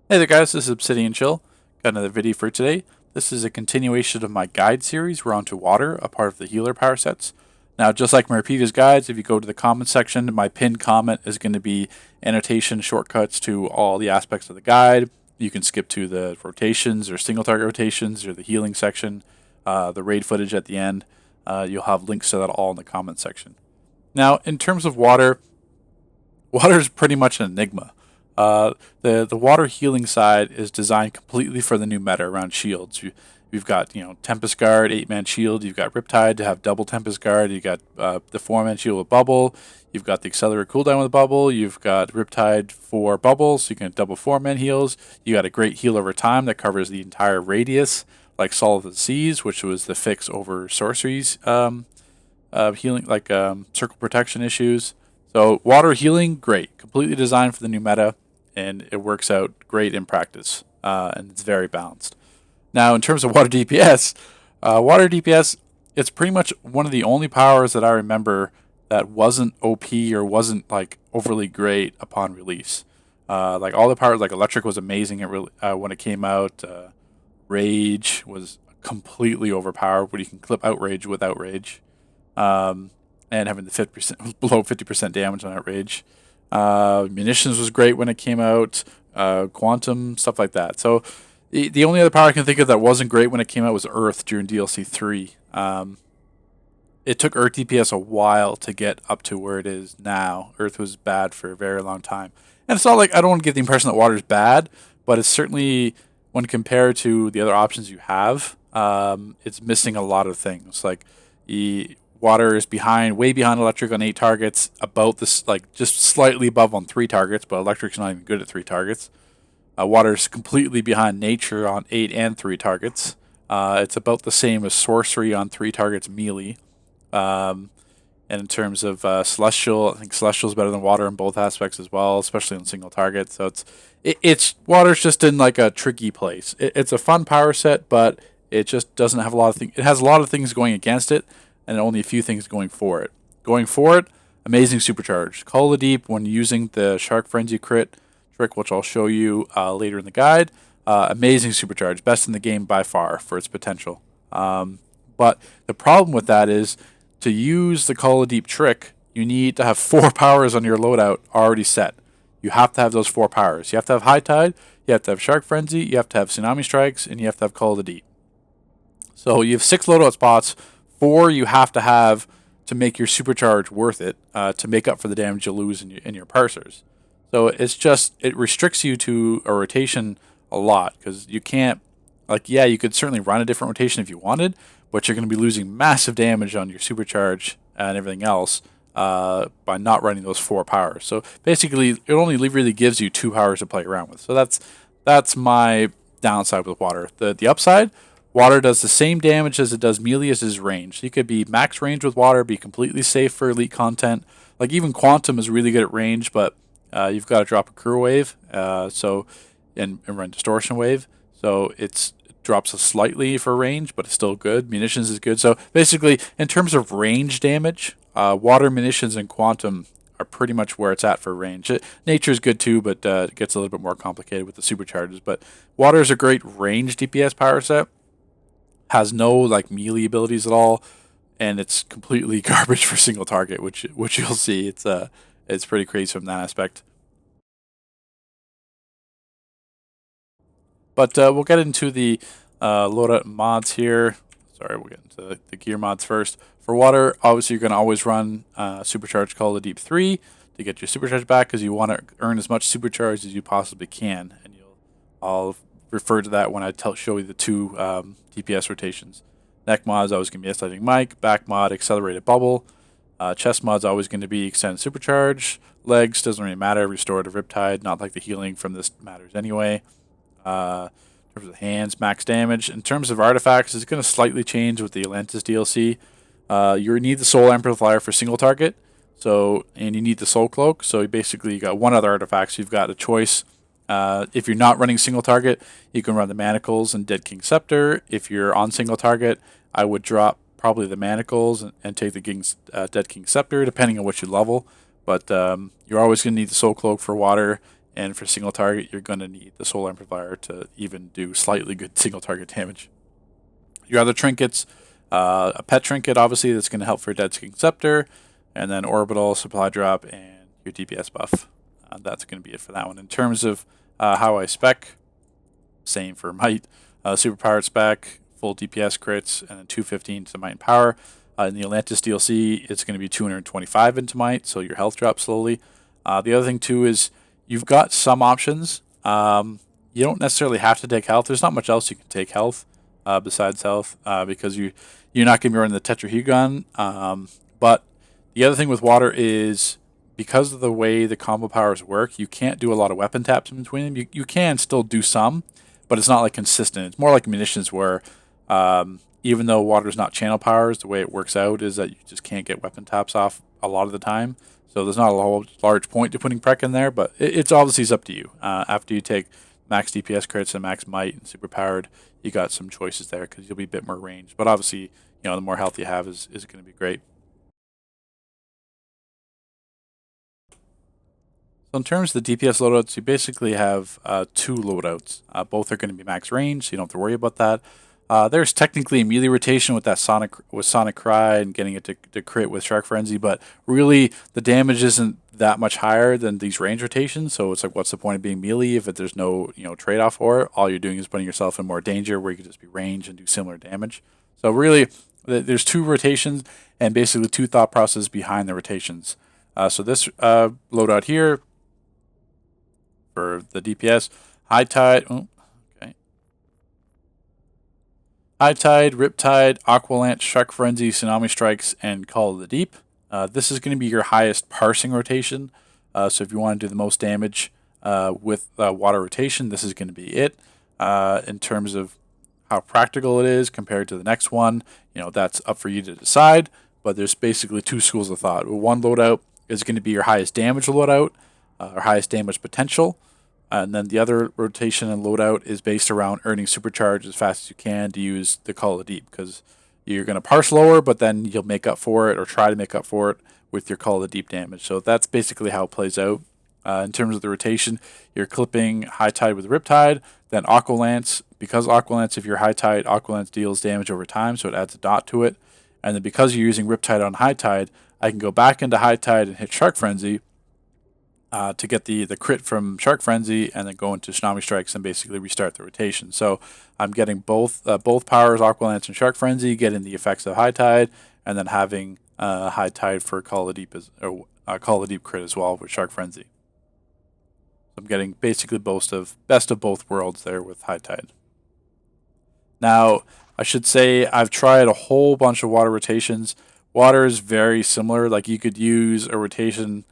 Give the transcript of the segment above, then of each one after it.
Hey there guys, this is Obsidian Chill. Got another video for today. This is a continuation of my guide series. We're on to water, a part of the healer power sets. Now, just like my previous guides, if you go to the comment section, my pinned comment is going to be annotation shortcuts to all the aspects of the guide. You can skip to the rotations or single target rotations or the healing section, the raid footage at the end. You'll have links to that all in the comment section. Now, in terms of water, water is pretty much an enigma. The water healing side is designed completely for the new meta around shields. We've got Tempest Guard, 8-man shield. You've got Riptide to have double Tempest Guard. You've got the 4-man shield with bubble. You've got the accelerate cooldown with bubble. You've got Riptide for bubbles, so you can double 4-man heals. You got a great heal over time that covers the entire radius, like Soul of the Seas, which was the fix over sorceries healing, like circle protection issues. So water healing, great, completely designed for the new meta. And it works out great in practice, and it's very balanced. Now, in terms of water DPS, it's pretty much one of the only powers that I remember that wasn't OP or wasn't like overly great upon release. Like all the powers, like electric was amazing when it came out. Rage was completely overpowered, where you can clip outrage with outrage, and having the 50% below 50% damage on outrage. Munitions was great when it came out, quantum, stuff like that. So the only other power I can think of that wasn't great when it came out was Earth during DLC 3. It took Earth DPS a while to get up to where it is now. Earth was bad for a very long time. And it's not like, I don't want to give the impression that water is bad, but it's certainly, when compared to the other options you have, it's missing a lot of things. Like, water is way behind electric on 8 targets, about this, like just slightly above on 3 targets, but electric's not even good at 3 targets. Water is completely behind nature on 8 and 3 targets. It's about the same as sorcery on 3 targets melee. And in terms of celestial, I think celestial is better than water in both aspects as well, especially on single target. So it's water's just in like a tricky place. It's a fun power set, but it just doesn't have a lot of things. It has a lot of things going against it, and only a few things going for it. Going for it, amazing supercharge. Call of the Deep when using the Shark Frenzy crit trick, which I'll show you later in the guide. Amazing supercharge, best in the game by far for its potential. But the problem with that is, to use the Call of Deep trick, you need to have 4 powers on your loadout already set. You have to have those 4 powers. You have to have High Tide, you have to have Shark Frenzy, you have to have Tsunami Strikes, and you have to have Call of the Deep. So you have 6 loadout spots. 4 you have to have to make your supercharge worth it, to make up for the damage you lose in your parsers. So it restricts you to a rotation a lot, because you can't, like, yeah, you could certainly run a different rotation if you wanted, but you're going to be losing massive damage on your supercharge and everything else by not running those 4 powers. So basically, it only really gives you 2 powers to play around with. So that's my downside with water. The upside, water does the same damage as it does melee as his range. You could be max range with water, be completely safe for elite content. Like, even Quantum is really good at range, but you've got to drop a Crew Wave and run Distortion Wave. So it drops slightly for range, but it's still good. Munitions is good. So basically, in terms of range damage, water, munitions, and Quantum are pretty much where it's at for range. Nature is good too, but it gets a little bit more complicated with the supercharges. But water is a great range DPS power set. Has no like melee abilities at all, and it's completely garbage for single target, which you'll see. It's pretty crazy from that aspect. But we'll get into the loadout mods here. Sorry, we'll get into the gear mods first. For water, obviously you're going to always run Supercharge Call of the Deep 3 to get your supercharge back, because you want to earn as much supercharge as you possibly can. And I'll refer to that when I show you the 2 DPS rotations. Neck mod is always going to be Escalating Mic. Back mod, Accelerated Bubble. Chest mod is always going to be Extended Supercharge. Legs doesn't really matter. Restorative Riptide, not like the healing from this matters anyway. In terms of hands, max damage. In terms of artifacts, it's going to slightly change with the Atlantis DLC. You need the Soul Amplifier for single target. So, and you need the Soul Cloak. So you basically got one other artifact. So you've got a choice. If you're not running single target, you can run the Manacles and Dead King Scepter. If you're on single target, I would drop probably the Manacles and take the Dead King Scepter, depending on what you level. But you're always going to need the Soul Cloak for water, and for single target, you're going to need the Soul Amplifier to even do slightly good single target damage. Your other trinkets, a pet trinket, obviously, that's going to help for Dead King Scepter, and then Orbital, Supply Drop, and your DPS buff. That's going to be it for that one. In terms of how I spec, same for Might. Superpowered spec, full DPS crits, and then 215 to Might and Power. In the Atlantis DLC, it's going to be 225 into Might, so your health drops slowly. The other thing, too, is you've got some options. You don't necessarily have to take health. There's not much else you can take health besides health because you're not going to be running the Tetrahedron. But the other thing with water is because of the way the combo powers work, you can't do a lot of weapon taps in between them. You can still do some, but it's not like consistent. It's more like munitions where even though water is not channel powers, the way it works out is that you just can't get weapon taps off a lot of the time. So there's not a large point to putting Prec in there, but it's obviously up to you. After you take max DPS crits and max might and super powered, you got some choices there because you'll be a bit more ranged. But obviously, the more health you have is going to be great. So in terms of the DPS loadouts, you basically have two loadouts. Both are going to be max range, so you don't have to worry about that. There's technically a melee rotation with that Sonic Cry and getting it to crit with Shark Frenzy, but really the damage isn't that much higher than these range rotations. So it's like, what's the point of being melee if there's no trade-off for it? All you're doing is putting yourself in more danger where you could just be range and do similar damage. So really, there's two rotations and basically two thought processes behind the rotations. So this loadout here for the DPS, High Tide. High Tide, Riptide, Aqualance, Shark Frenzy, Tsunami Strikes, and Call of the Deep. This is going to be your highest parsing rotation. So if you want to do the most damage with water rotation, this is going to be it. In terms of how practical it is compared to the next one, that's up for you to decide. But there's basically two schools of thought. One loadout is going to be your highest damage loadout, or highest damage potential. And then the other rotation and loadout is based around earning supercharge as fast as you can to use the Call of Deep, because you're going to parse lower, but then you'll make up for it or try to make up for it with your Call of Deep damage. So that's basically how it plays out. In terms of the rotation, you're clipping High Tide with Riptide, then Aqualance. Because Aqualance, if you're High Tide, Aqualance deals damage over time, so it adds a dot to it. And then because you're using Riptide on High Tide, I can go back into High Tide and hit Shark Frenzy to get the crit from Shark Frenzy, and then go into Tsunami Strikes and basically restart the rotation. So I'm getting both powers, Aqualance and Shark Frenzy, getting the effects of High Tide, and then having High Tide for Call of Deep Call of Deep crit as well with Shark Frenzy. I'm getting basically best of both worlds there with High Tide. Now, I should say I've tried a whole bunch of water rotations. Water is very similar. Like, you could use a rotation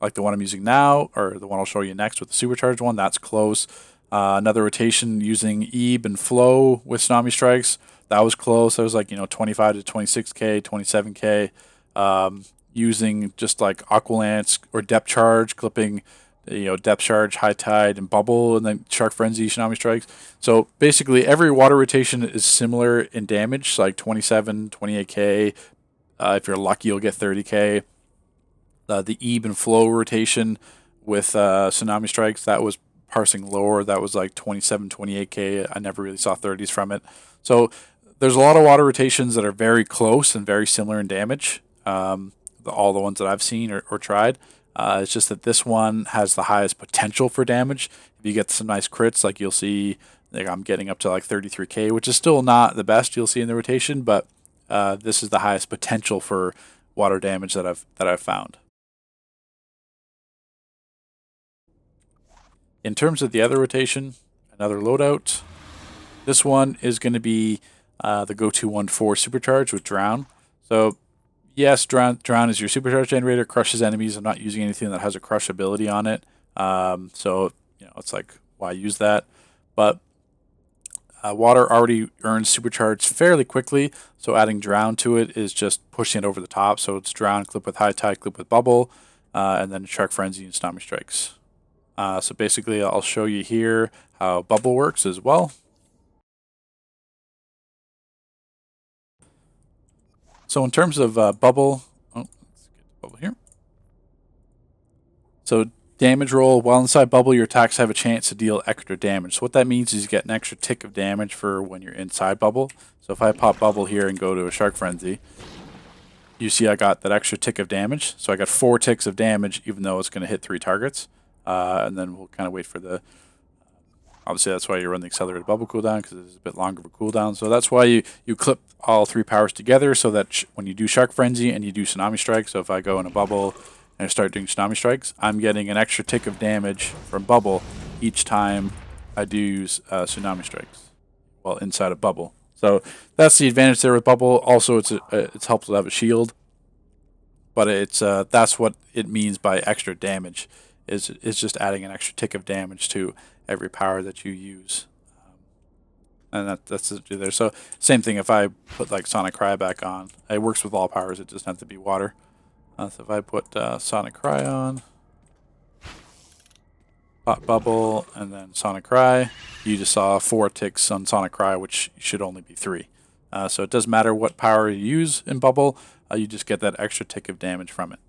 like the one I'm using now, or the one I'll show you next with the supercharged one. That's close. Another rotation using Ebe and Flow with Tsunami Strikes. That was close. That was like 25 to 26k, 27k. Using just like Aqualance or Depth Charge, clipping Depth Charge, High Tide, and Bubble, and then Shark Frenzy, Tsunami Strikes. So basically every water rotation is similar in damage, so like 27, 28k. If you're lucky, you'll get 30k. The Ebe and Flow rotation with Tsunami Strikes, that was parsing lower. That was like 27, 28k. I never really saw 30s from it. So there's a lot of water rotations that are very close and very similar in damage. All the ones that I've seen or tried. It's just that this one has the highest potential for damage. If you get some nice crits, like you'll see, like I'm getting up to like 33k, which is still not the best you'll see in the rotation, but this is the highest potential for water damage that I've found. In terms of the other rotation, another loadout, this one is going to be the go-to one for Supercharge with Drown. So yes, Drown is your Supercharge generator, crushes enemies. I'm not using anything that has a crush ability on it. So it's like, why use that? But Water already earns supercharge fairly quickly, so adding drown to it is just pushing it over the top. So it's drown, clip with high tide, clip with bubble, and then shark frenzy and tsunami strikes. So basically, I'll show you here how bubble works as well. So in terms of bubble, let's get the bubble here. So damage roll, while inside bubble, your attacks have a chance to deal extra damage. So what that means is you get an extra tick of damage for when you're inside bubble. So if I pop bubble here and go to a shark frenzy, you see I got that extra tick of damage. So I got 4 ticks of damage, even though it's going to hit 3 targets. And then we'll kind of wait for the... Obviously, that's why you run the accelerated bubble cooldown, because it's a bit longer of a cooldown. So that's why you clip all 3 powers together, so that when you do Shark Frenzy and you do Tsunami Strike, so if I go in a bubble and I start doing Tsunami Strikes, I'm getting an extra tick of damage from bubble each time I do use Tsunami Strikes, well, inside a bubble. So that's the advantage there with bubble. Also, it's helpful to have a shield, but that's what it means by extra damage. Is just adding an extra tick of damage to every power that you use, and that's it there. So same thing if I put like Sonic Cry back on, it works with all powers. It doesn't have to be water. So if I put Sonic Cry on, Pop Bubble, and then Sonic Cry, you just saw 4 ticks on Sonic Cry, which should only be 3. So it doesn't matter what power you use in Bubble, you just get that extra tick of damage from it.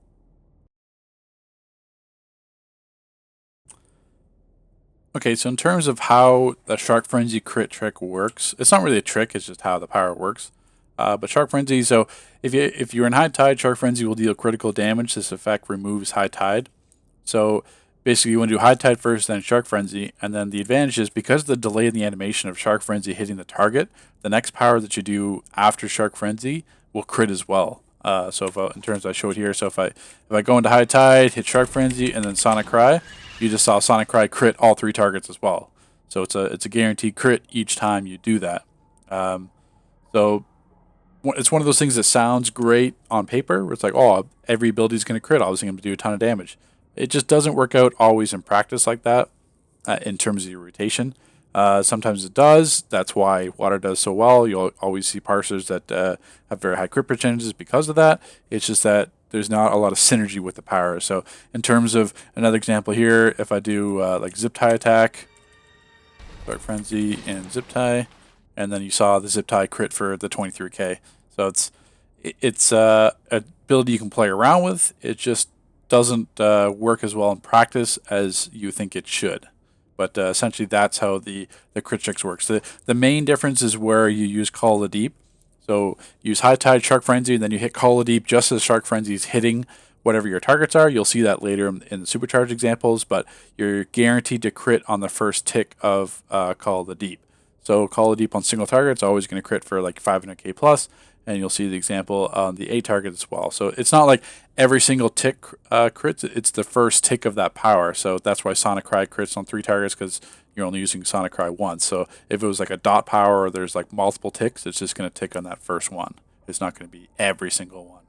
Okay, so in terms of how the Shark Frenzy crit trick works, it's not really a trick, it's just how the power works. But Shark Frenzy, so if you're in high tide, Shark Frenzy will deal critical damage. This effect removes high tide. So basically you want to do high tide first, then Shark Frenzy, and then the advantage is because of the delay in the animation of Shark Frenzy hitting the target, the next power that you do after Shark Frenzy will crit as well. So if in terms I showed here, so if I go into high tide, hit Shark Frenzy, and then Sonic Cry, you just saw Sonic Cry crit all 3 targets as well. So it's a guaranteed crit each time you do that. So it's one of those things that sounds great on paper, where it's like, oh, every ability is going to crit, obviously I'm going to do a ton of damage. It just doesn't work out always in practice like that in terms of your rotation. Sometimes it does. That's why water does so well. You'll always see parsers that have very high crit percentages because of that. It's just that there's not a lot of synergy with the power. So in terms of another example here, if I do like zip tie attack, Shark Frenzy and zip tie, and then you saw the zip tie crit for the 23k. So it's a ability you can play around with. It just doesn't work as well in practice as you think it should. But essentially that's how the crit tricks works. The main difference is where you use Call of the Deep. So use High Tide, Shark Frenzy, and then you hit Call of the Deep just as Shark Frenzy is hitting whatever your targets are. You'll see that later in the supercharge examples, but you're guaranteed to crit on the first tick of Call of the Deep. So Call of the Deep on single target is always going to crit for like 500k plus, and you'll see the example on the A target as well. So it's not like every single tick crits, it's the first tick of that power. So that's why Sonic Cry crits on 3 targets, because you're only using Sonic Cry once. So if it was like a dot power or there's like multiple ticks, it's just going to tick on that first one. It's not going to be every single one.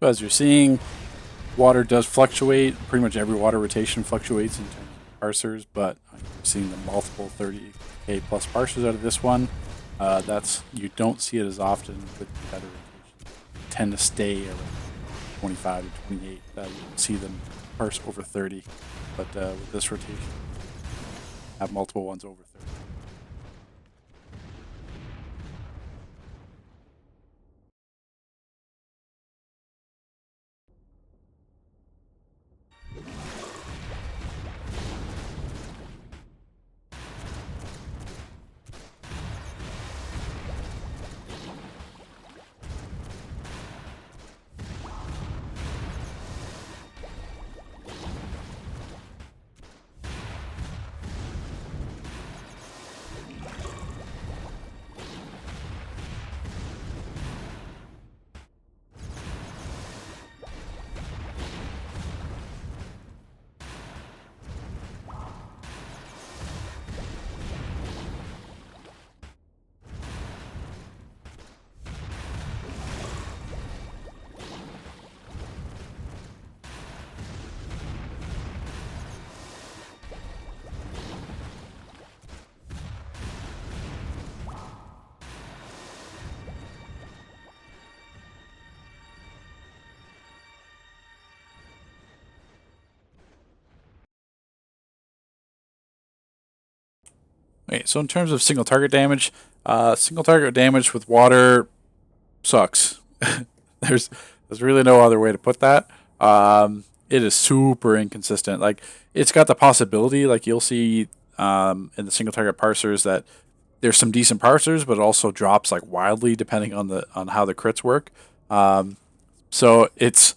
So as you're seeing, Water does fluctuate. Pretty much every water rotation fluctuates in terms of parsers, but I'm seeing the multiple 30k plus parsers out of this one. That's you don't see it as often with the other rotations. They tend to stay around 25 to 28. You don't see them parse over 30, but with this rotation, have multiple ones over 30. Okay, so in terms of single target damage with water sucks. there's there's really no other way to put that. It is super inconsistent. Like it's got the possibility, like you'll see in the single target parsers that there's some decent parsers, but it also drops like wildly depending on how the crits work. So it's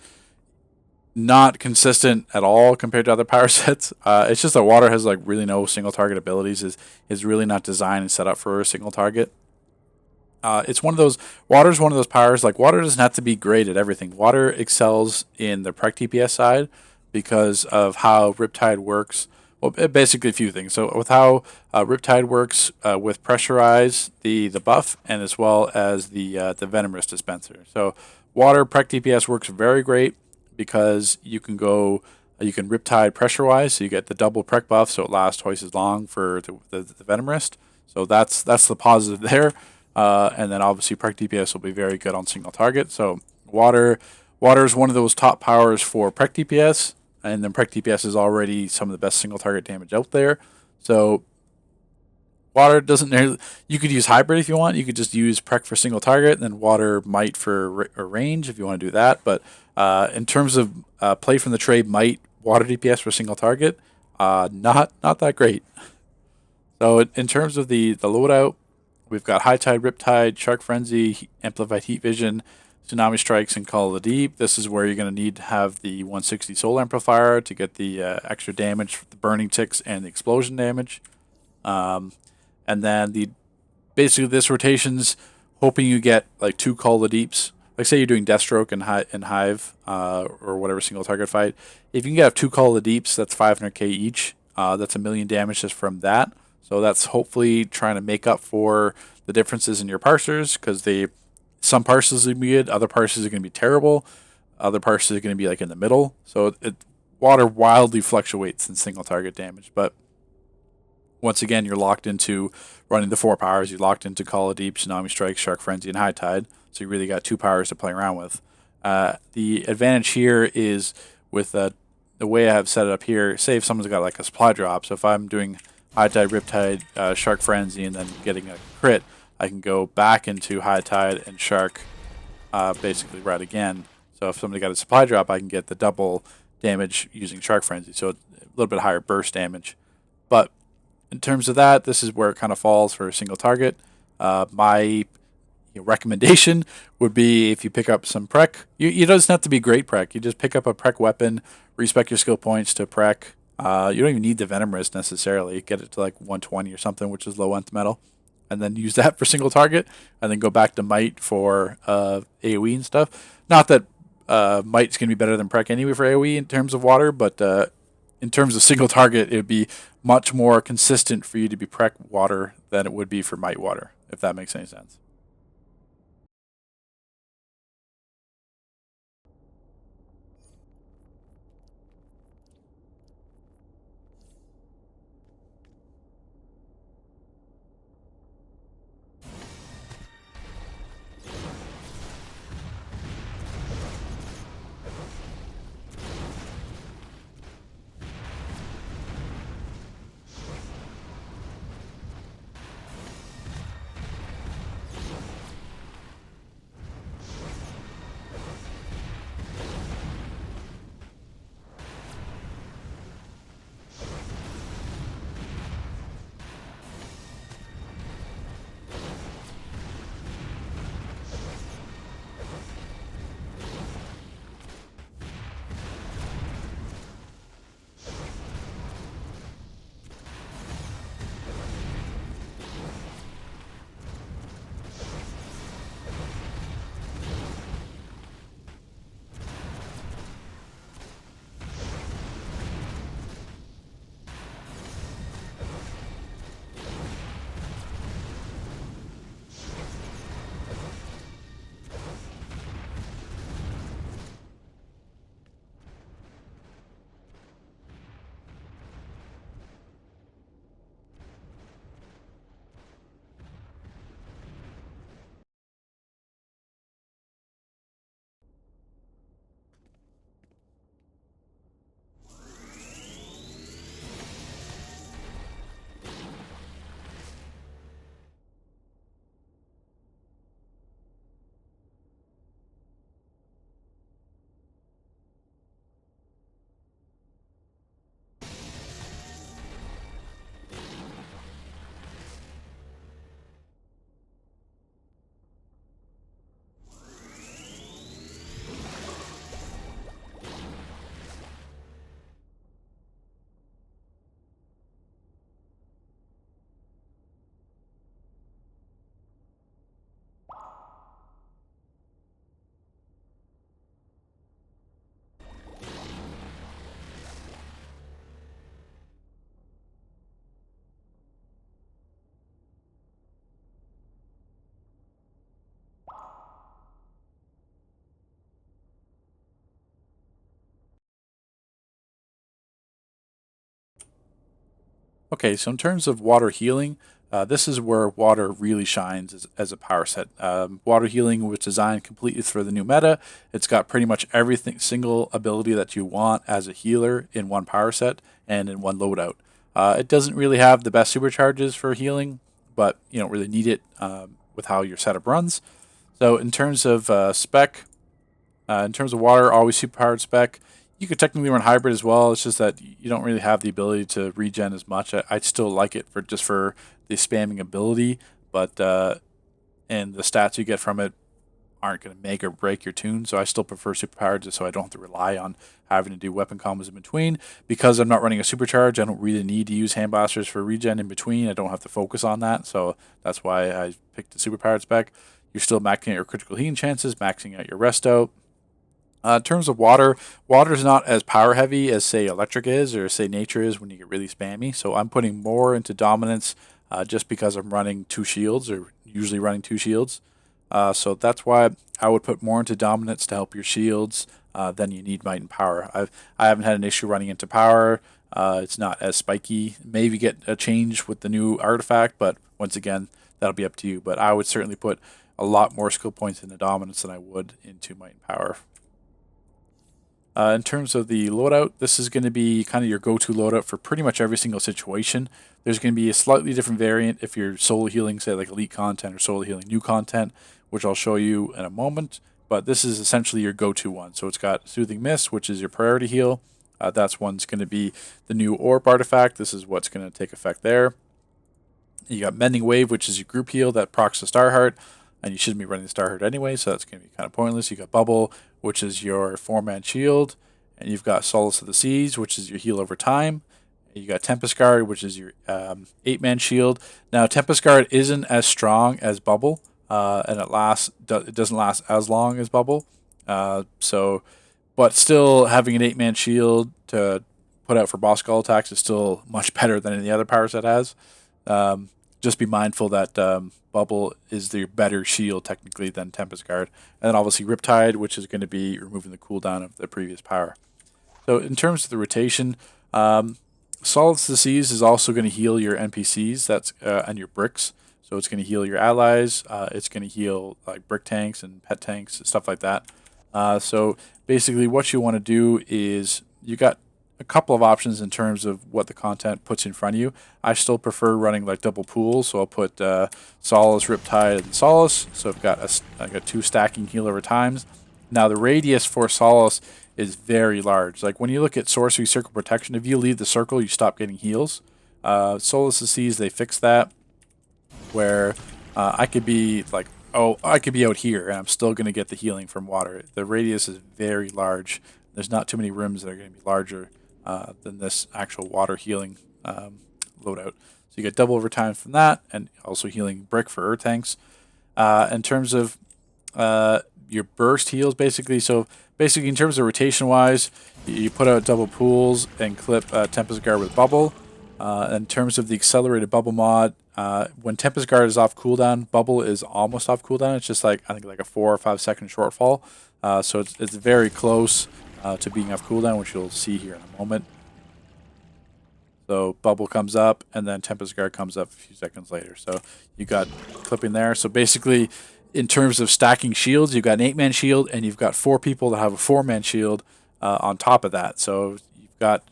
not consistent at all compared to other power sets. It's just that water has like really no single target abilities. Is really not designed and set up for a single target. It's one of those water's one of those powers. Like water doesn't have to be great at everything. Water excels in the prec DPS side because of how Riptide works. Well, basically a few things. So with how Riptide works with pressurize the buff and as well as the venomous dispenser. So water prec DPS works very great because you can go you can Riptide pressure-wise, so you get the double prec buff, so it lasts twice as long for the venomous. So that's the positive there. And then obviously prec DPS will be very good on single target. So water is one of those top powers for prec DPS, and then prec DPS is already some of the best single target damage out there. So water doesn't. You could use hybrid if you want. You could just use prec for single target, and then water might for range if you want to do that. But in terms of play from the trade, might water DPS for single target, not that great. So in terms of the loadout, we've got High Tide, Riptide, Shark Frenzy, Amplified Heat Vision, Tsunami Strikes, and Call of the Deep. This is where you're going to need to have the 160 Soul Amplifier to get the extra damage, the burning ticks, and the explosion damage. And then basically this rotation's hoping you get like 2 Call of the Deeps. Like say you're doing Deathstroke and Hive or whatever single target fight. If you can get 2 Call of the Deeps, that's 500k each. That's 1 million damage just from that. So that's hopefully trying to make up for the differences in your parsers because some parsers are going to be good, other parsers are going to be terrible, other parsers are going to be like in the middle. So water wildly fluctuates in single target damage, but once again, you're locked into running the 4 powers. You're locked into Call of Deep, Tsunami Strike, Shark Frenzy, and High Tide. So you really got 2 powers to play around with. The advantage here is with the way I have set it up here. Say if someone's got like a supply drop. So if I'm doing High Tide, Riptide, Shark Frenzy, and then getting a crit, I can go back into High Tide and Shark basically right again. So if somebody got a supply drop, I can get the double damage using Shark Frenzy. So a little bit higher burst damage. But in terms of that, this is where it kind of falls for a single target. My recommendation would be if you pick up some prec. You doesn't have to be great prec. You just pick up a prec weapon, respec your skill points to prec. You don't even need the Venomous necessarily. Get it to like 120 or something, which is low nth metal. And then use that for single target. And then go back to Might for AoE and stuff. Not that Might's going to be better than prec anyway for AoE in terms of water, but in terms of single target, it would be much more consistent for you to be prec water than it would be for Might water, if that makes any sense. Okay, so in terms of water healing, this is where water really shines as a power set. Water healing was designed completely for the new meta. It's got pretty much everything, single ability that you want as a healer in one power set and in one loadout. It doesn't really have the best supercharges for healing, but you don't really need it with how your setup runs. So in terms of spec, in terms of water, always superpowered spec. You could technically run hybrid as well. It's just that you don't really have the ability to regen as much. I'd still like it for just for the spamming ability, but and the stats you get from it aren't going to make or break your tune. So I still prefer superpowered just so I don't have to rely on having to do weapon combos in between. Because I'm not running a supercharge, I don't really need to use hand blasters for regen in between. I don't have to focus on that. So that's why I picked the superpowered spec. You're still maxing out your critical healing chances, maxing out your rest out. In terms of water, water is not as power heavy as say electric is or say nature is when you get really spammy. So I'm putting more into dominance just because I'm running two shields or usually running two shields. So that's why I would put more into dominance to help your shields than you need might and power. I haven't had an issue running into power. It's not as spiky. Maybe get a change with the new artifact, but once again, that'll be up to you. But I would certainly put a lot more skill points into dominance than I would into might and power. In terms of the loadout, this is going to be kind of your go-to loadout for pretty much every single situation. There's going to be a slightly different variant if you're solo healing, say like elite content or solo healing new content, which I'll show you in a moment. But this is essentially your go-to one. So it's got Soothing Mist, which is your priority heal. That's one's going to be the new Orb artifact. This is what's going to take effect there. You got Mending Wave, which is your group heal that procs the Starheart, and you shouldn't be running the Starheart anyway, so that's going to be kind of pointless. You got Bubble, which is your 4-man shield, and you've got Solace of the Seas, which is your heal over time. You got Tempest Guard, which is your 8-man shield. Now, Tempest Guard isn't as strong as Bubble, and it doesn't last as long as Bubble. But still having an 8-man shield to put out for boss call attacks is still much better than any other power set has. Just be mindful that Bubble is the better shield technically than Tempest Guard. And then obviously Riptide, which is going to be removing the cooldown of the previous power. So in terms of the rotation, Solace of the Seas is also going to heal your NPCs and your bricks. So it's going to heal your allies. It's going to heal like brick tanks and pet tanks and stuff like that. So basically what you want to do is you got a couple of options in terms of what the content puts in front of you. I still prefer running like double pools, so I'll put Solace, Riptide, and Solace. So I've got 2 stacking heal over times. Now the radius for Solace is very large. Like when you look at Sorcery Circle Protection, if you leave the circle, you stop getting heals. Solace of Seas, they fixed that, where I could be like, I could be out here and I'm still going to get the healing from water. The radius is very large. There's not too many rooms that are going to be larger than this actual water healing loadout. So you get double overtime from that, and also healing brick for earth tanks. In terms of your burst heals, basically, in terms of rotation wise, you put out double pools and clip Tempest Guard with Bubble. In terms of the accelerated Bubble mod, when Tempest Guard is off cooldown, Bubble is almost off cooldown. It's just like, I think, like a 4 or 5 second shortfall. So it's very close to being off cooldown, which you'll see here in a moment. So Bubble comes up, and then Tempest Guard comes up a few seconds later. So you got clipping there. So basically, in terms of stacking shields, you've got an 8-man shield, and you've got 4 people that have a 4-man shield on top of that. So you've got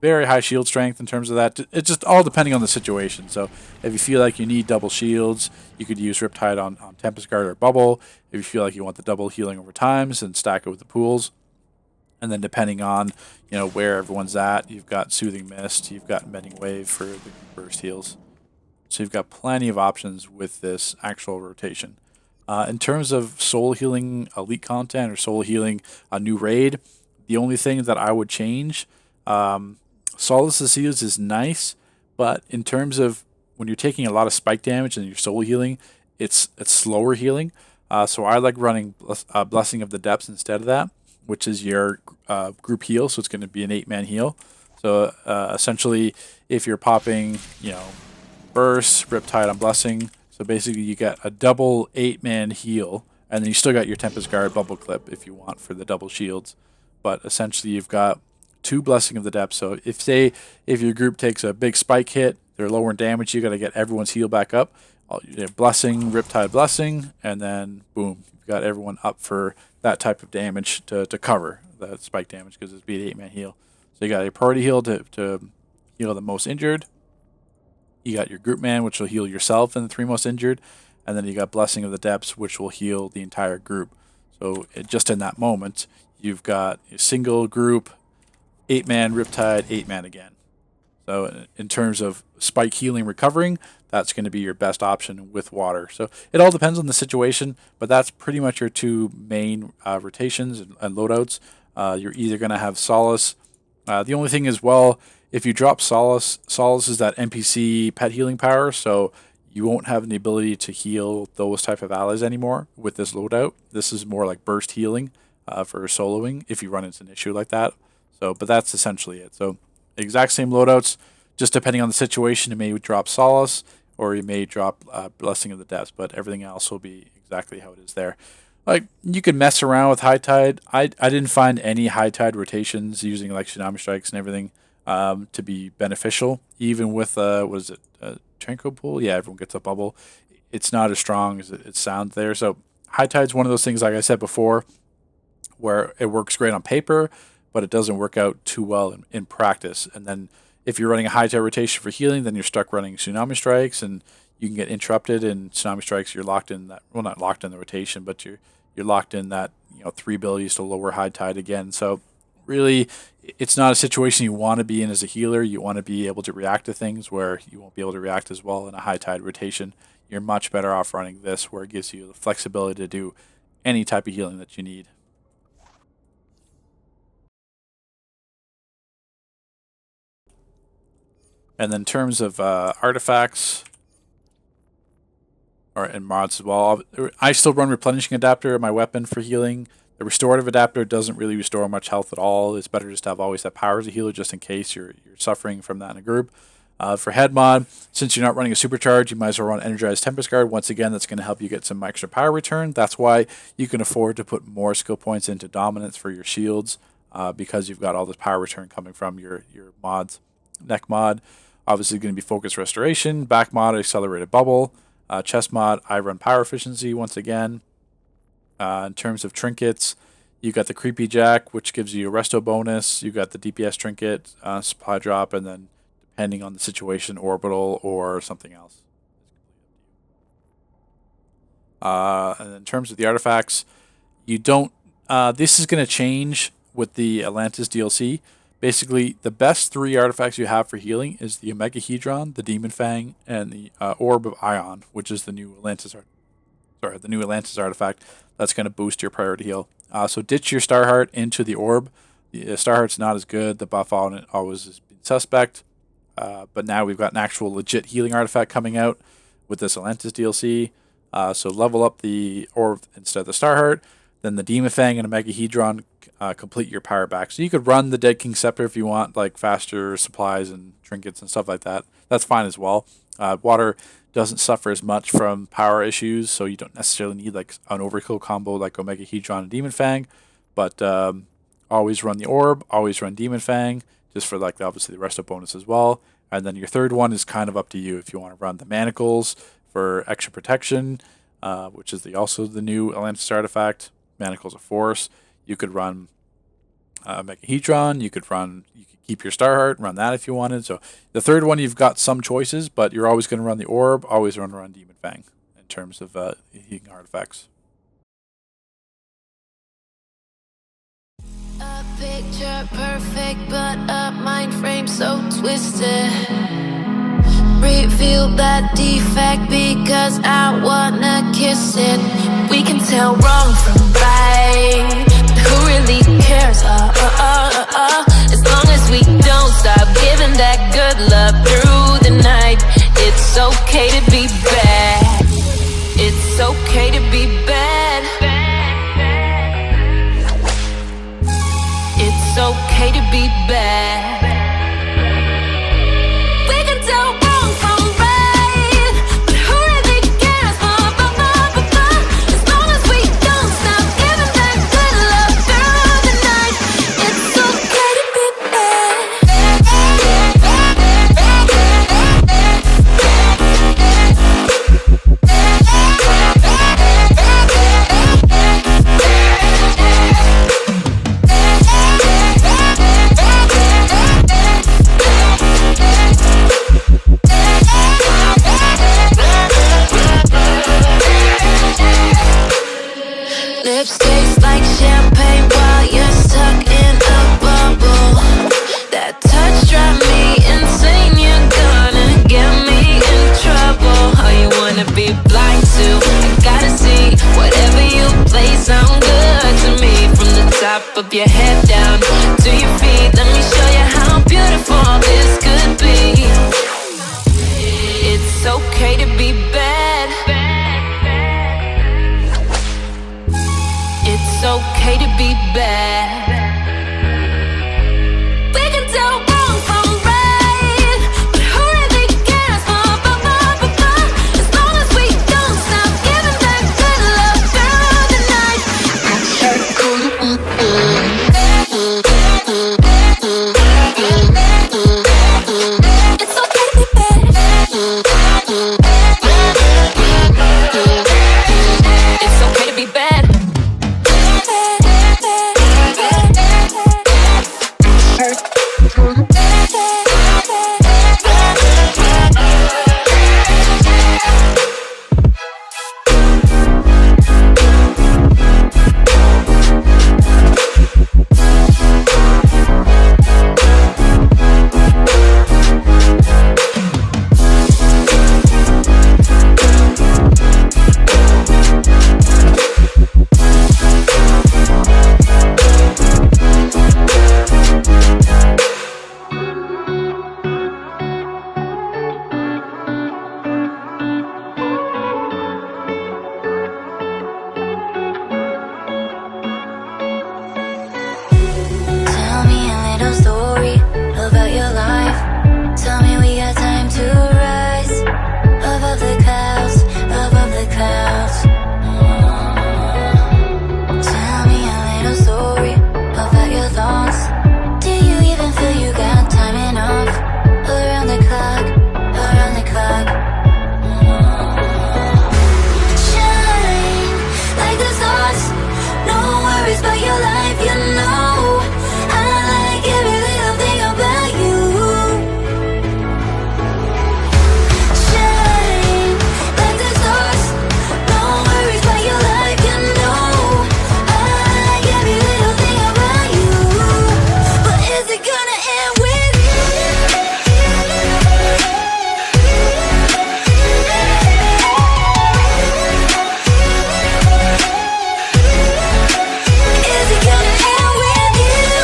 very high shield strength in terms of that. It's just all depending on the situation. So if you feel like you need double shields, you could use Riptide on Tempest Guard or Bubble. If you feel like you want the double healing over times, and stack it with the pools. And then depending on, where everyone's at, you've got Soothing Mist, you've got Mending Wave for the burst heals. So you've got plenty of options with this actual rotation. In terms of soul healing elite content or soul healing a new raid, the only thing that I would change, Solace of the Seas is nice, but in terms of when you're taking a lot of spike damage and you're soul healing, it's slower healing. So I like running Blessing of the Depths instead of that, which is your group heal. So it's going to be an 8-man heal. So essentially, if you're popping, Burst, Riptide on Blessing, so basically you get a double 8-man heal, and then you still got your Tempest Guard Bubble Clip if you want for the double shields. But essentially you've got 2 Blessing of the Depths. So if your group takes a big spike hit, they're lower in damage, you got to get everyone's heal back up. Blessing, Riptide Blessing, and then boom, you've got everyone up for that type of damage to cover that spike damage, because it's be an 8-man heal. So you got your priority heal to heal the most injured. You got your group man, which will heal yourself and the 3 most injured, and then you got Blessing of the Depths, which will heal the entire group. So just in that moment, you've got a single group, 8-man Riptide, 8-man again. So in terms of spike healing recovering, that's going to be your best option with water. So it all depends on the situation, but that's pretty much your 2 main rotations and loadouts. You're either going to have Solace. The only thing is, well, if you drop Solace is that NPC pet healing power, so you won't have the ability to heal those type of allies anymore with this loadout. This is more like burst healing for soloing if you run into an issue like that. So, but that's essentially it. So exact same loadouts, just depending on the situation, you may drop Solace or you may drop Blessing of the Depths, but everything else will be exactly how it is there. Like, you can mess around with High Tide. I didn't find any High Tide rotations using like Tsunami Strikes and everything to be beneficial. Even with, what is it, Tranquil Pool? Yeah, everyone gets a bubble. It's not as strong as it sounds there. So High Tide's one of those things, like I said before, where it works great on paper, but it doesn't work out too well in practice. And then if you're running a High Tide rotation for healing, then you're stuck running Tsunami Strikes, and you can get interrupted. And Tsunami Strikes, you're locked in that, well, not locked in the rotation, but you're locked in that 3 abilities to lower High Tide again. So really, it's not a situation you want to be in as a healer. You want to be able to react to things where you won't be able to react as well in a High Tide rotation. You're much better off running this, where it gives you the flexibility to do any type of healing that you need. And then in terms of artifacts and mods as well, I still run Replenishing Adapter in my weapon for healing. The Restorative Adapter doesn't really restore much health at all. It's better just to have always that power as a healer, just in case you're suffering from that in a group. For head mod, since you're not running a supercharge, you might as well run Energized Tempest Guard. Once again, that's going to help you get some extra power return. That's why you can afford to put more skill points into Dominance for your shields, because you've got all this power return coming from your mods. Neck mod, obviously going to be Focus Restoration. Back mod, Accelerated Bubble. Chest mod, I run Power Efficiency once again. In terms of trinkets, you got the Creepy Jack, which gives you a resto bonus. You got the DPS trinket, supply drop, and then depending on the situation, orbital or something else. And in terms of the artifacts, you don't. This is going to change with the Atlantis DLC. Basically, the best 3 artifacts you have for healing is the Omegahedron, the Demon Fang, and the Orb of Ion, which is the new Atlantis artifact. That's going to boost your priority heal. So ditch your Starheart into the Orb. The Starheart's not as good. The buff on it always has been suspect. But now we've got an actual legit healing artifact coming out with this Atlantis DLC. So level up the Orb instead of the Starheart. Then the Demon Fang and Omegahedron complete your power back. So you could run the Dead King Scepter if you want, like faster supplies and trinkets and stuff like that. That's fine as well. Water doesn't suffer as much from power issues, so you don't necessarily need like an overkill combo like Omegahedron and Demon Fang. But always run the Orb, always run Demon Fang, just for like obviously the resto bonus as well. And then your third one is kind of up to you if you want to run the Manacles for extra protection, which is also the new Atlantis artifact. Manacles of Force. You could run Megahedron. You could keep your Starheart, run that if you wanted. So the third one, you've got some choices, but you're always going to run the Orb, always run Demon Fang in terms of healing artifacts. A picture perfect, but a mind frame so twisted. Reveal that defect because I wanna kiss it. We can tell wrong from right, but who really cares? As long as we don't stop giving that good love through the night. It's okay to be bad. It's okay to be bad. It's okay to be bad. Be top of your head down to your feet. Let me show you how beautiful this could be. It's okay to be bad. It's okay to be bad. We can tell wrong from right, but who really cares? As long as we don't stop giving that good love through the night. It's okay to be bad. It's okay to be bad. Tell me a little story about your life. Tell me we got time to rise above the clouds, above the clouds. Tell me a little story about your thoughts. Do you even feel you got time enough? Around the clock, around the clock. Shine like the stars. No worries about your life, you know. I like every little thing about you. Shine like the stars. No worries about your life, you know. I like every little thing about you. But is it gonna end with you? Is it gonna end with you?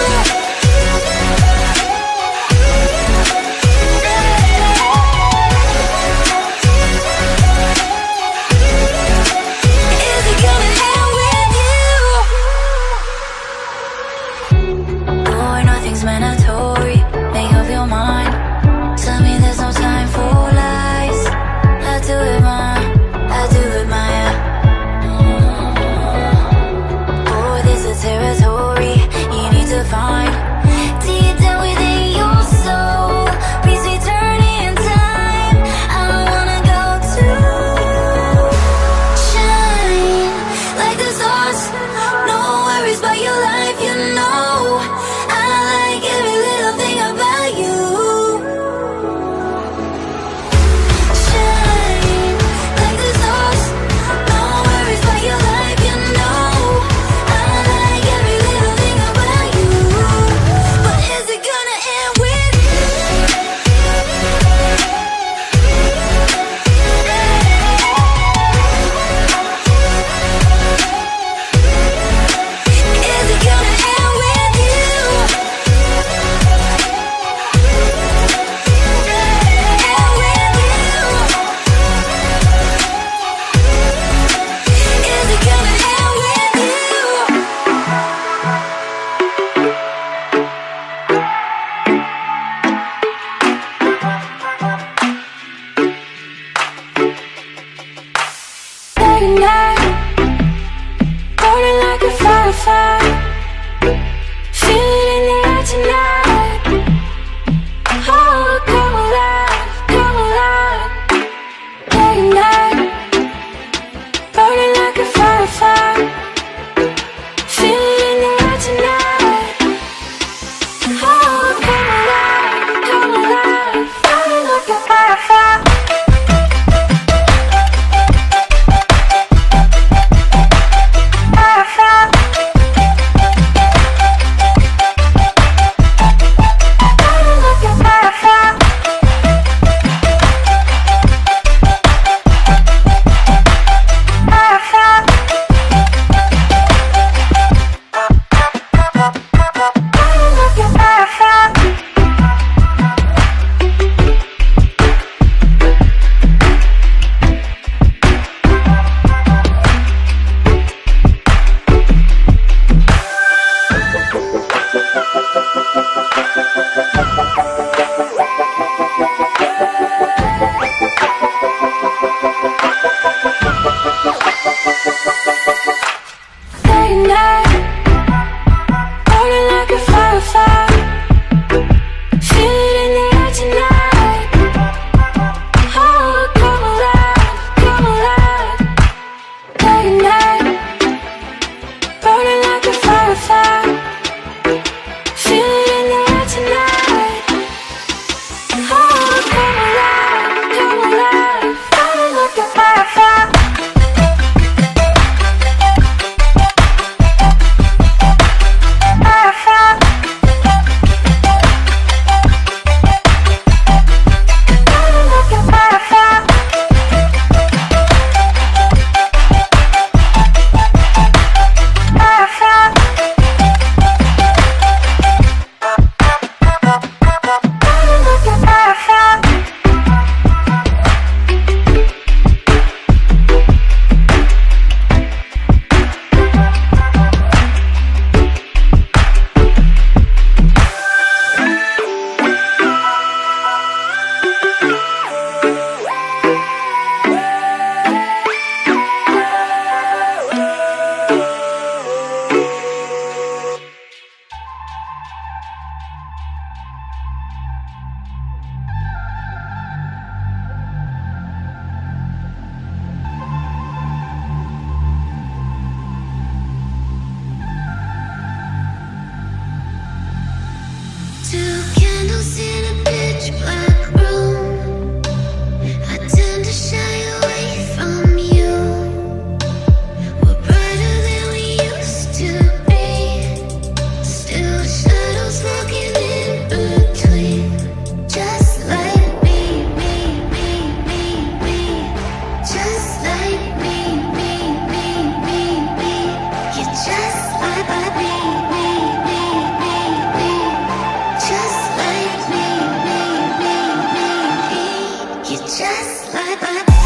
Is it gonna end with you? Boy, nothing's mandatory. Make up your mind. Tell me there's no time for lies. I do it mine. Boy, there's a territory you need to find. Deep down within your soul, please return in time. I wanna go to shine like the stars. No worries about your life, you know. I like every lost in a pitch black room. I tend to shy away from you. We're brighter than we used to be. Still shadows walking in between. Just like me, me, me, me, me. Just like me, me, me, me, me. You're just like me, me, me, me, me. Just like me, me, me, me, me. You're just like me.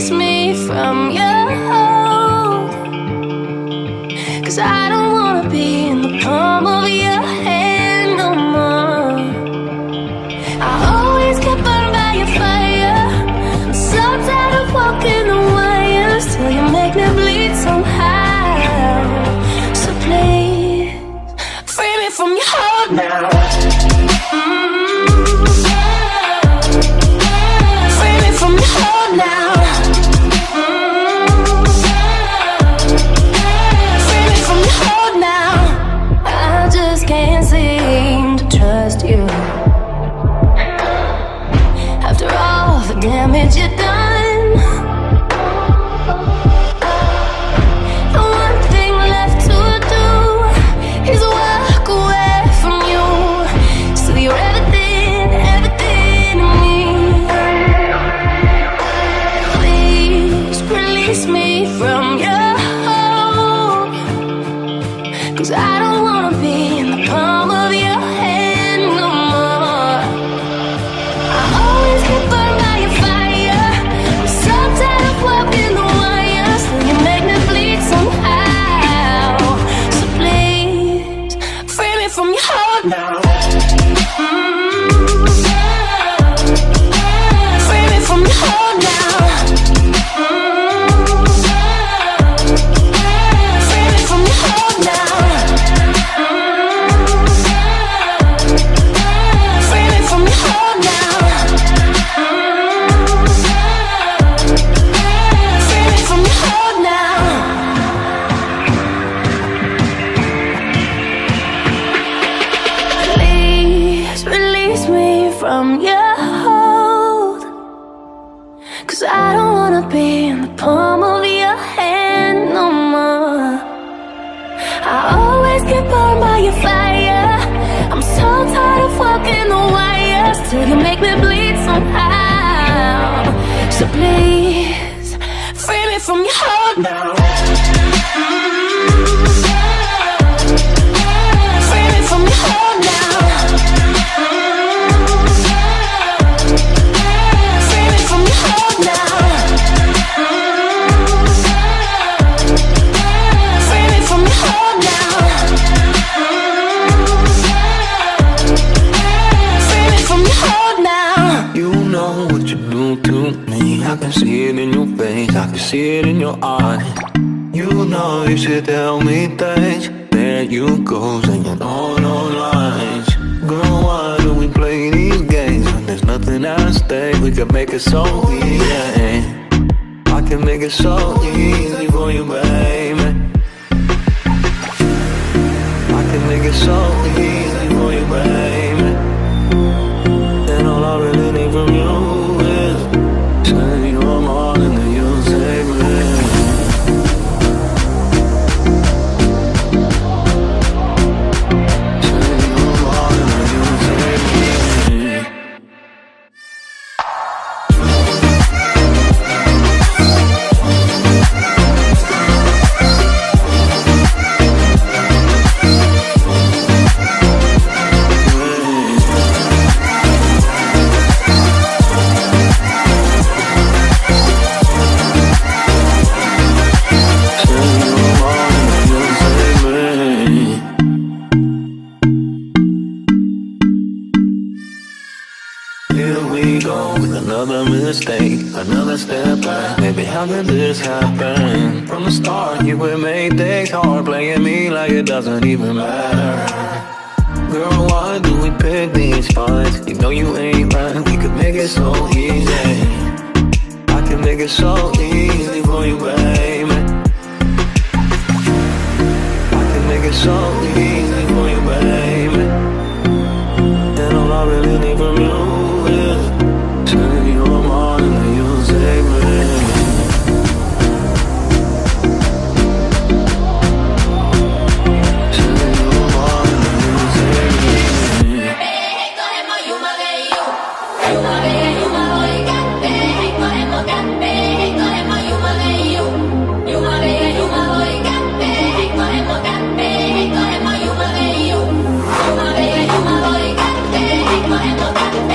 release me from your hold. 'Cause I don't wanna be in the palm of your hand no more. I always get burned by your fire. I'm so tired of walking the wires till you make me bleed somehow. So please, free me from your hold now. Free me from your hold now. Free me from your hold now. I just can't seem to trust you. After all the damage you've done, the one thing left to do is walk away from you. So you're everything, everything to me. Please release me from your hold. 'Cause I don't wanna be in the palm of your hand no more. I always get burned by your fire. I'm so tired of walking the wires till you make me bleed somehow. So please, free me from your hold now. Free me from your hold now. Free me from your hold now. Free me from your hold now. Free me from your hold now. Please release me from your hold. 'Cause I don't wanna be in the palm of your hand no more. I always get burned by your fire. I'm so tired of walking the wires till you make me bleed somehow. So please, free me from your hold now. Free me from your hold now. Free me from your hold now. Free me from your hold now. Free me from your hold now. You know what you do to me. I can see it in your face, I can see it in your eyes. You know you should tell me things. There you go, singing all those lines. Girl, why do we play these games when there's nothing at stake? We can make it so easy. I can make it so easy for you, baby. I can make it so easy for you, baby. And all I really need from you is say you're more than you say, baby. Say you're more than you say, baby. Here we go with another mistake, another step back. Baby, how could this happen? From the start, you would make things hard, playing me like it doesn't even matter. Girl, why do we pick these fights? You know you ain't right, we could make it so easy. I can make it so easy for you, baby. I can make it so easy for you, baby. And all I really need from you is say you're more than you say, baby. Say you're more than you say, baby.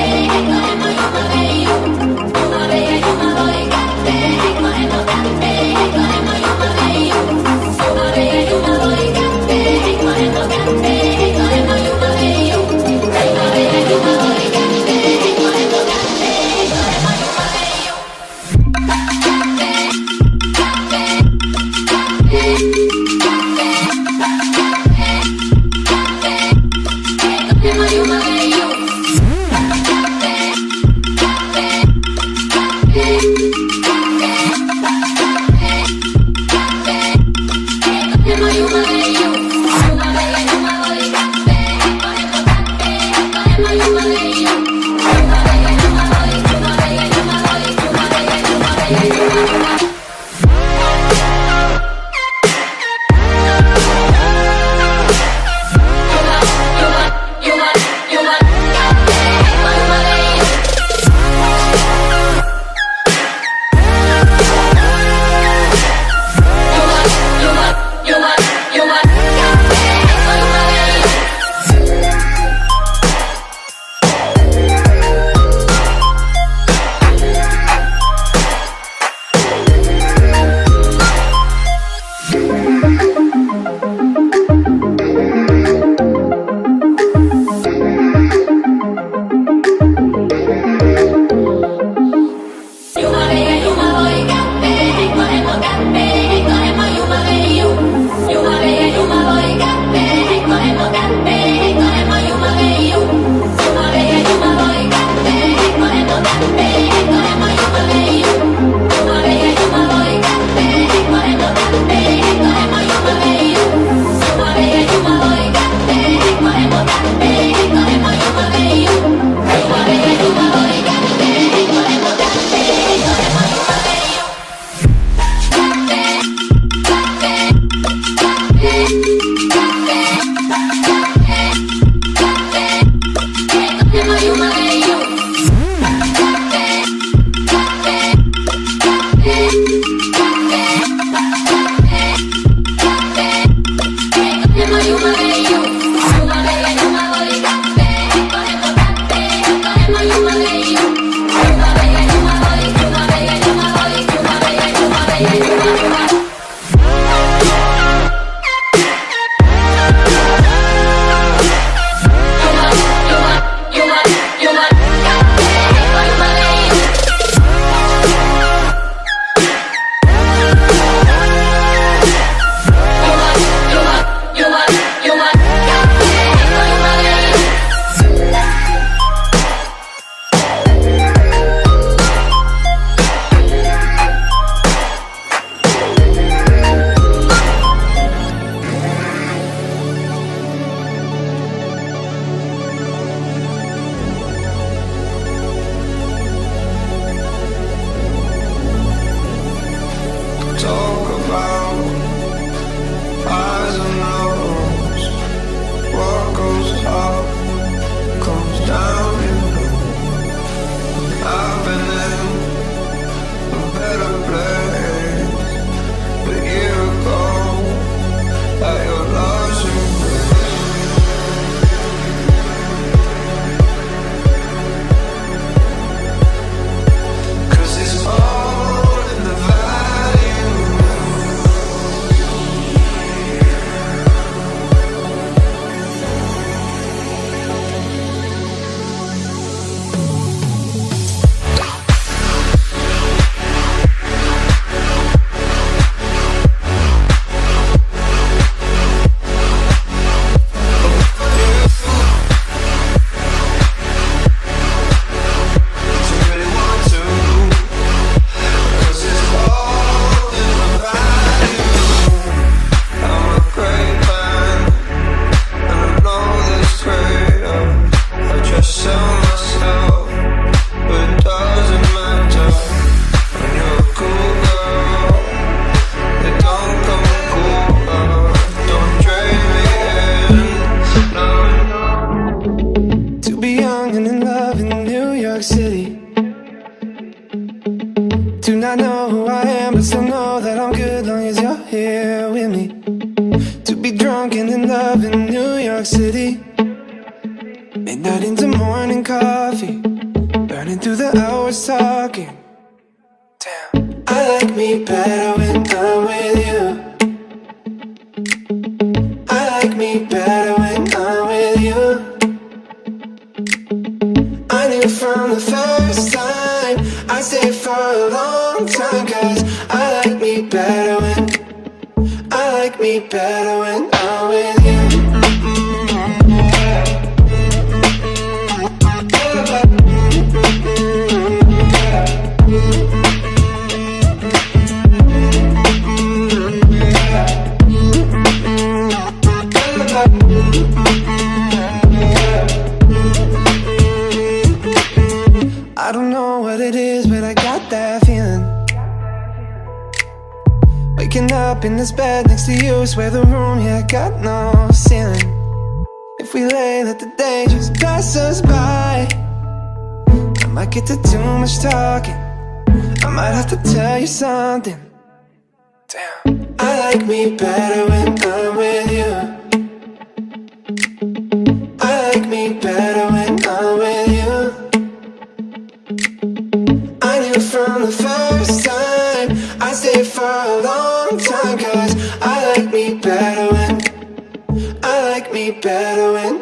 You Do not know who I am, but still know that I'm good long as you're here with me. To be drunk and in love in New York City. Midnight into morning coffee, burning through the hours talking. Damn, I like me better when I'm with you. I like me better when I'm with you. I knew from the first time I'd stay for a long time, 'cause I like me better when I'm with you. I don't know what it is, but I got that feeling. Waking up in this bed next to you, swear the room, yeah, got no ceiling. If we lay, let the day just pass us by. I might get to too much talking, I might have to tell you something. Damn, I like me better when I'm with you. I like me better when I'm with you. I knew from the first time I'd stay for a long time, 'cause I like me better when